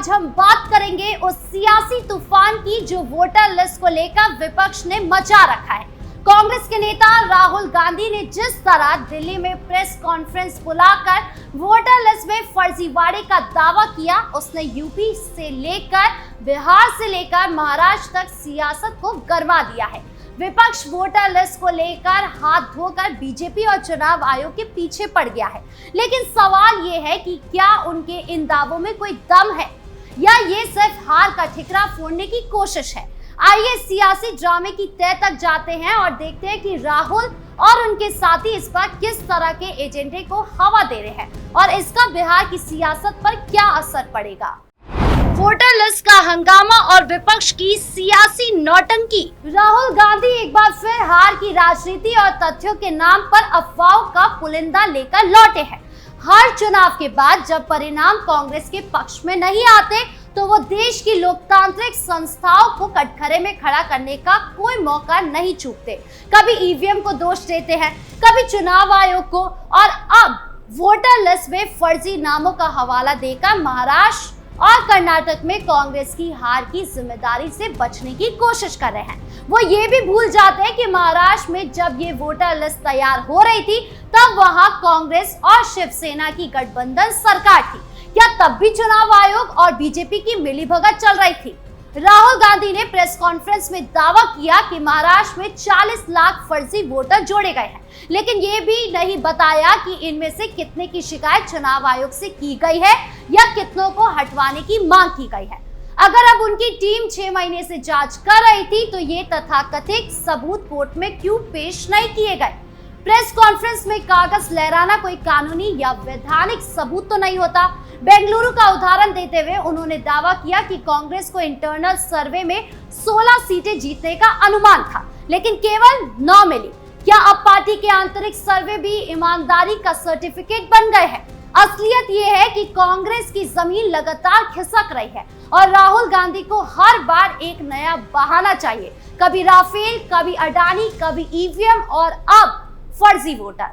आज हम बात करेंगे उस सियासी तूफान की जो वोटर लिस्ट को लेकर विपक्ष ने मचा रखा है। कांग्रेस के नेता राहुल गांधी ने जिस तरह दिल्ली में प्रेस कॉन्फ्रेंस बुलाकर वोटर लिस्ट में फर्जीवाड़े का दावा किया, उसने यूपी से लेकर बिहार से लेकर महाराष्ट्र तक सियासत को गरमा दिया है। विपक्ष वोटर लिस्ट को लेकर हाथ धोकर बीजेपी और चुनाव आयोग के पीछे पड़ गया है, लेकिन सवाल ये है कि क्या उनके इन दावों में कोई दम है या ये सिर्फ हार का ठिकरा फोड़ने की कोशिश है। आइए सियासी ड्रामे की तह तक जाते हैं और देखते हैं कि राहुल और उनके साथी इस पर किस तरह के एजेंडे को हवा दे रहे हैं और इसका बिहार की सियासत पर क्या असर पड़ेगा। वोटर लिस्ट का हंगामा और विपक्ष की सियासी नौटंकी। राहुल गांधी एक बार फिर हार की राजनीति और तथ्यों के नाम पर अफवाहों का पुलिंदा लेकर लौटे हैं। हर चुनाव के बाद जब परिणाम कांग्रेस के पक्ष में नहीं आते तो वो देश की लोकतांत्रिक संस्थाओं को कटघरे में खड़ा करने का कोई मौका नहीं चूकते। कभी ईवीएम को दोष देते हैं, कभी चुनाव आयोग को, और अब वोटर लिस्ट में फर्जी नामों का हवाला देकर महाराष्ट्र और कर्नाटक में कांग्रेस की हार की जिम्मेदारी से बचने की कोशिश कर रहे हैं। वो ये भी भूल जाते हैं कि महाराष्ट्र में जब ये वोटर लिस्ट तैयार हो रही थी तब वहां कांग्रेस और शिवसेना की गठबंधन सरकार थी। क्या तब भी चुनाव आयोग और बीजेपी की मिलीभगत चल रही थी? राहुल गांधी ने प्रेस कॉन्फ्रेंस में दावा किया कि महाराष्ट्र में 40 लाख फर्जी वोटर जोड़े गए हैं, लेकिन ये भी नहीं बताया कि इनमें से कितने की शिकायत चुनाव आयोग से की गई है या कितनों को हटवाने की मांग की गई है। अगर अब उनकी टीम 6 महीने से जांच कर रही थी तो ये तथाकथित सबूत कोर्ट में क्यों पेश नहीं किए गए? प्रेस कॉन्फ्रेंस में कागज लहराना कोई कानूनी या वैधानिक सबूत तो नहीं होता। बेंगलुरु का उदाहरण देते हुए उन्होंने दावा किया कि कांग्रेस को इंटरनल सर्वे में 16 सीटें जीतने का अनुमान था, लेकिन केवल 9 मिली। क्या अब पार्टी के आंतरिक सर्वे भी ईमानदारी का सर्टिफिकेट बन गए हैं? असलियत ये है कि कांग्रेस की जमीन लगातार खिसक रही है और राहुल गांधी को हर बार एक नया बहाना चाहिए। कभी राफेल, कभी अडानी, कभी ईवीएम और अब फर्जी वोटर।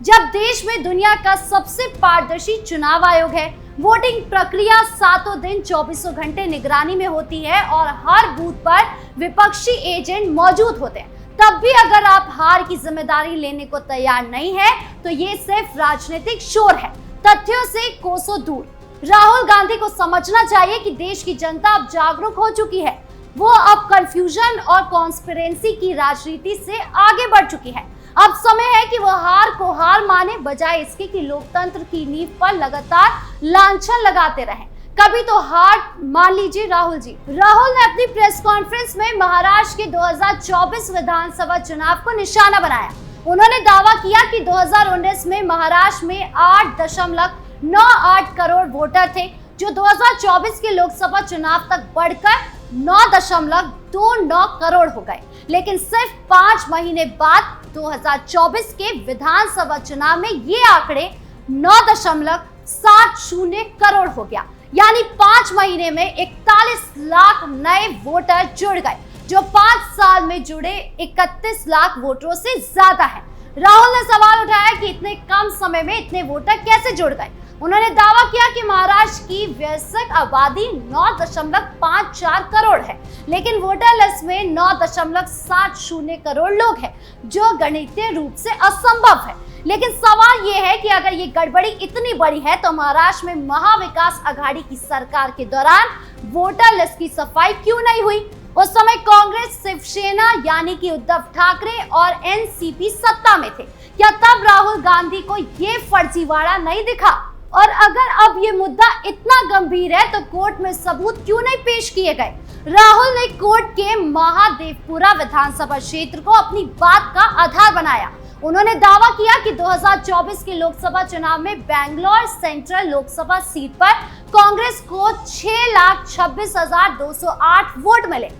जब देश में दुनिया का सबसे पारदर्शी चुनाव आयोग है, वोटिंग प्रक्रिया 7 दिन 24 घंटे निगरानी में होती है और हर बूथ पर विपक्षी एजेंट मौजूद होते हैं, तब भी अगर आप हार की जिम्मेदारी लेने को तैयार नहीं है तो ये सिर्फ राजनीतिक शोर है, तथ्यों से कोसों दूर। राहुल गांधी को समझना चाहिए कि देश की जनता अब जागरूक हो चुकी है। वो अब कंफ्यूजन और कॉन्स्पिरेसी की राजनीति से आगे बढ़ चुकी है। अब समय है कि वो हार को हार माने, बजाय इसके कि लोकतंत्र की नींव पर लगातार लांछन लगाते रहें। कभी तो हार मान लीजिए राहुल जी। राहुल ने अपनी प्रेस कॉन्फ्रेंस में महाराष्ट्र के 2024 विधानसभा चुनाव को निशाना बनाया। उन्होंने दावा किया कि 2019 में महाराष्ट्र में 8.98 करोड़ वोटर थे, जो 2024 के लोकसभा चुनाव तक बढ़कर 9.29 करोड़ हो गए। लेकिन सिर्फ 5 महीने बाद 2024 के विधानसभा चुनाव में ये आंकड़े 9.70 करोड़ हो गया, यानी 5 महीने में 41 लाख नए वोटर जुड़ गए, जो 5 साल में जुड़े 31 लाख वोटरों से ज्यादा है। राहुल ने सवाल उठाया कि इतने कम समय में इतने वोटर कैसे जुड़ गए। उन्होंने दावा किया कि महाराष्ट्र की वयस्क आबादी 9.54 करोड़ है, लेकिन वोटर लिस्ट में 9.70 करोड़ लोग हैं, जो गणितीय रूप से असंभव है। लेकिन सवाल ये है कि अगर ये गड़बड़ी इतनी बड़ी है तो महाराष्ट्र में महाविकास आघाड़ी की सरकार के दौरान वोटर लिस्ट की सफाई क्यों नहीं हुई? उस समय कांग्रेस, शिवसेना यानी कि उद्धव ठाकरे और एनसीपी सत्ता में थे। क्या तब राहुल गांधी को ये फर्जीवाड़ा नहीं दिखा? और अगर अब ये मुद्दा इतना गंभीर है तो कोर्ट में सबूत क्यों नहीं पेश किए गए? राहुल ने कोर्ट के महादेवपुरा विधानसभा क्षेत्र को अपनी बात का आधार बनाया। उन्होंने दावा किया कि 2024 के लोकसभा चुनाव में बैंगलोर सेंट्रल लोकसभा सीट पर कांग्रेस को 6,26,208 वोट मिले,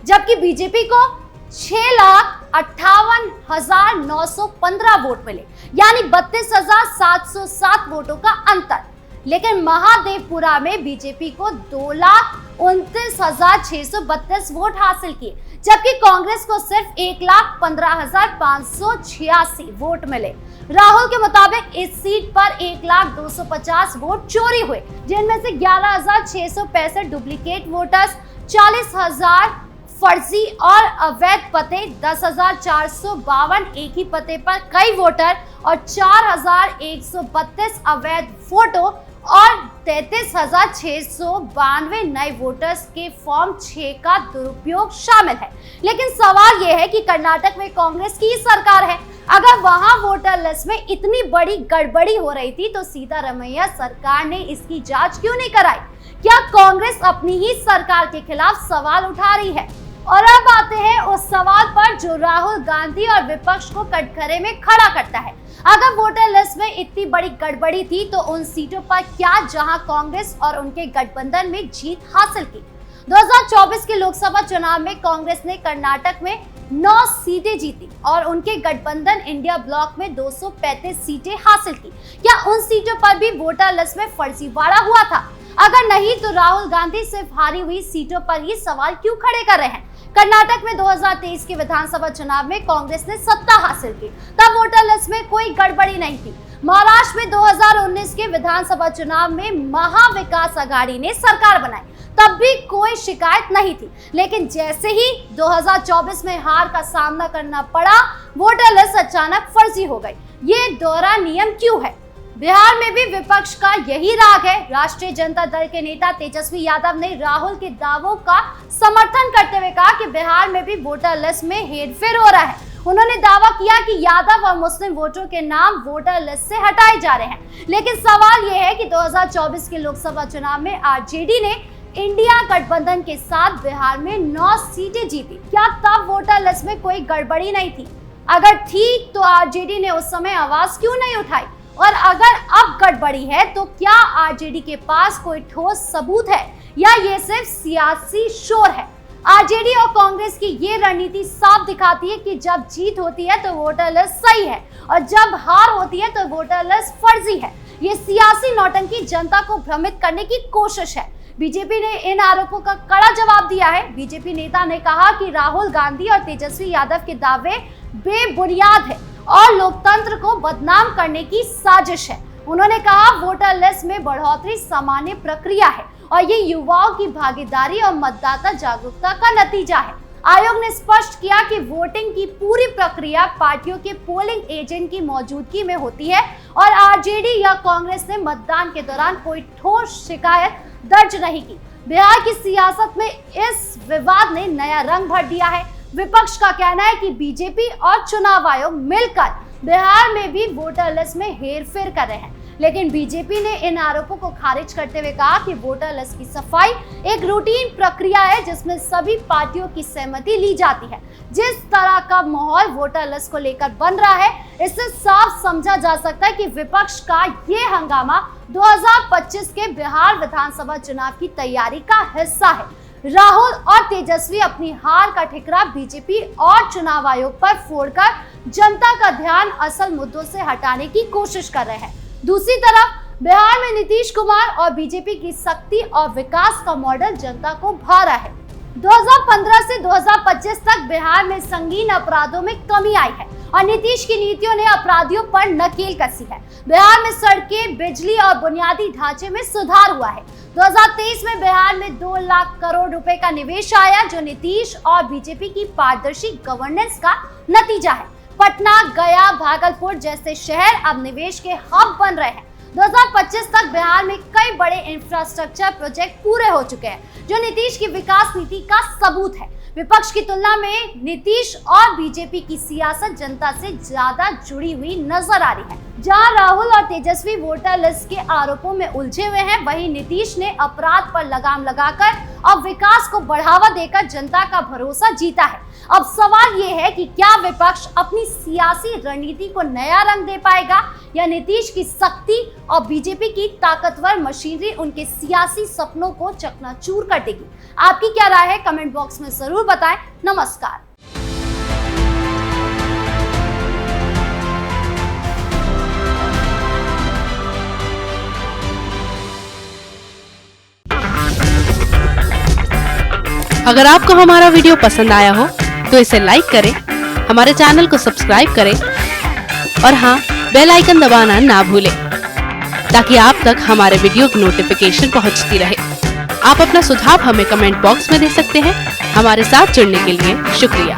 जबकि बीजेपी को 6,58,915 वोट मिले, यानी 32,707 वोटों का अंतर। लेकिन महादेवपुरा में बीजेपी को 2,29,632 वोट हासिल किए, जबकि कांग्रेस को सिर्फ 1,15,586 वोट मिले। राहुल के मुताबिक इस सीट पर 1,0250 वोट चोरी हुए, जिनमें से 11,665 डुप्लीकेट वोटर्स, 40,000 फर्जी और अवैध पते, 10,452 एक ही पते पर कई वोटर और 4,132 अवैध फोटो और 33,692 नए वोटर्स के फॉर्म 6 का दुरुपयोग शामिल है। लेकिन सवाल यह है कि कर्नाटक में कांग्रेस की सरकार है, अगर वहां वोटर लिस्ट में इतनी बड़ी गड़बड़ी हो रही थी तो सिद्धारमैया सरकार ने इसकी जांच क्यों नहीं कराई? क्या कांग्रेस अपनी ही सरकार के खिलाफ सवाल उठा रही है? और अब आते हैं उस सवाल पर जो राहुल गांधी और विपक्ष को कटघरे में खड़ा करता है। अगर वोटर लिस्ट में इतनी बड़ी गड़बड़ी थी तो उन सीटों पर क्या जहां कांग्रेस और उनके गठबंधन में जीत हासिल की? 2024 के लोकसभा चुनाव में कांग्रेस ने कर्नाटक में 9 सीटें जीती और उनके गठबंधन इंडिया ब्लॉक में 235 सीटें हासिल की। क्या उन सीटों पर भी वोटर लिस्ट में फर्जीवाड़ा हुआ था? अगर नहीं तो राहुल गांधी सिर्फ हारी हुई सीटों पर ही सवाल क्यों खड़े कर रहे हैं? कर्नाटक में 2023 के विधानसभा चुनाव में कांग्रेस ने सत्ता हासिल की, तब वोटर लिस्ट में कोई गड़बड़ी नहीं थी। महाराष्ट्र में 2019 के विधानसभा चुनाव में महाविकास आघाड़ी ने सरकार बनाई, तब भी कोई शिकायत नहीं थी। लेकिन जैसे ही 2024 में हार का सामना करना पड़ा, वोटर लिस्ट अचानक फर्जी हो गई। ये दोहरा नियम क्यों है? बिहार में भी विपक्ष का यही राग है। राष्ट्रीय जनता दल के नेता तेजस्वी यादव ने राहुल के दावों का समर्थन करते हुए कहा कि बिहार में भी वोटर लिस्ट में हेरफेर हो रहा है। उन्होंने दावा किया कि यादव और मुस्लिम वोटरों के नाम वोटर लिस्ट से हटाए जा रहे हैं। लेकिन सवाल यह है कि 2024 के लोकसभा चुनाव में आरजेडी ने इंडिया गठबंधन के साथ बिहार में 9 सीटें जीती। क्या तब वोटर लिस्ट में कोई गड़बड़ी नहीं थी? अगर थी तो आरजेडी ने उस समय आवाज क्यों नहीं उठाई? और अगर अब गड़बड़ी है तो क्या आरजेडी के पास कोई ठोस सबूत है या ये सिर्फ सियासी शोर है? आरजेडी और कांग्रेस की ये रणनीति साफ दिखाती है कि जब जीत होती है तो वोटर लिस्ट सही है और जब हार होती है तो वोटर लिस्ट फर्जी है। ये सियासी नौटंकी जनता को भ्रमित करने की कोशिश है। बीजेपी ने इन आरोपों का कड़ा जवाब दिया है। बीजेपी नेता ने कहा कि राहुल गांधी और तेजस्वी यादव के दावे बेबुनियाद है और लोकतंत्र को बदनाम करने की साजिश है। उन्होंने कहा वोटर लिस्ट में बढ़ोतरी सामान्य प्रक्रिया है और ये युवाओं की भागीदारी और मतदाता जागरूकता का नतीजा है। आयोग ने स्पष्ट किया कि वोटिंग की पूरी प्रक्रिया पार्टियों के पोलिंग एजेंट की मौजूदगी में होती है और आरजेडी या कांग्रेस ने मतदान के दौरान कोई ठोस शिकायत दर्ज नहीं की। बिहार की सियासत में इस विवाद ने नया रंग भर दिया है। विपक्ष का कहना है कि बीजेपी और चुनाव आयोग मिलकर बिहार में भी वोटर लिस्ट में हेरफेर कर रहे हैं, लेकिन बीजेपी ने इन आरोपों को खारिज करते हुए कहा कि वोटर लिस्ट की सफाई एक रूटीन प्रक्रिया है जिसमें सभी पार्टियों की सहमति ली जाती है। जिस तरह का माहौल वोटर लिस्ट को लेकर बन रहा है, इससे साफ समझा जा सकता है कि विपक्ष का ये हंगामा 2025 के बिहार विधानसभा चुनाव की तैयारी का हिस्सा है। राहुल और तेजस्वी अपनी हार का ठिकरा बीजेपी और चुनाव आयोग पर फोड़कर जनता का ध्यान असल मुद्दों से हटाने की कोशिश कर रहे हैं। दूसरी तरफ बिहार में नीतीश कुमार और बीजेपी की शक्ति और विकास का मॉडल जनता को भा रहा है। 2015 से 2025 तक बिहार में संगीन अपराधों में कमी आई है और नीतीश की नीतियों ने अपराधियों पर नकेल कसी है। बिहार में सड़कें, बिजली और बुनियादी ढांचे में सुधार हुआ है। 2023 में बिहार में 2 लाख करोड़ रुपए का निवेश आया, जो नीतीश और बीजेपी की पारदर्शी गवर्नेंस का नतीजा है। पटना, गया, भागलपुर जैसे शहर अब निवेश के हब बन रहे हैं। 2025 तक बिहार में कई बड़े इंफ्रास्ट्रक्चर प्रोजेक्ट पूरे हो चुके हैं, जो नीतीश की विकास नीति का सबूत है। विपक्ष की तुलना में नीतीश और बीजेपी की सियासत जनता से ज्यादा जुड़ी हुई नजर आ रही है। जहां राहुल और तेजस्वी वोटर लिस्ट के आरोपों में उलझे हुए हैं, वहीं नीतीश ने अपराध पर लगाम लगाकर अब विकास को बढ़ावा देकर जनता का भरोसा जीता है। अब सवाल ये है कि क्या विपक्ष अपनी सियासी रणनीति को नया रंग दे पाएगा या नीतीश की शक्ति और बीजेपी की ताकतवर मशीनरी उनके सियासी सपनों को चकनाचूर कर देगी? आपकी क्या राय है? कमेंट बॉक्स में जरूर बताएं। नमस्कार। अगर आपको हमारा वीडियो पसंद आया हो तो इसे लाइक करें, हमारे चैनल को सब्सक्राइब करें और हाँ, बेल आइकन दबाना ना भूलें ताकि आप तक हमारे वीडियो की नोटिफिकेशन पहुंचती रहे। आप अपना सुझाव हमें कमेंट बॉक्स में दे सकते हैं। हमारे साथ जुड़ने के लिए शुक्रिया।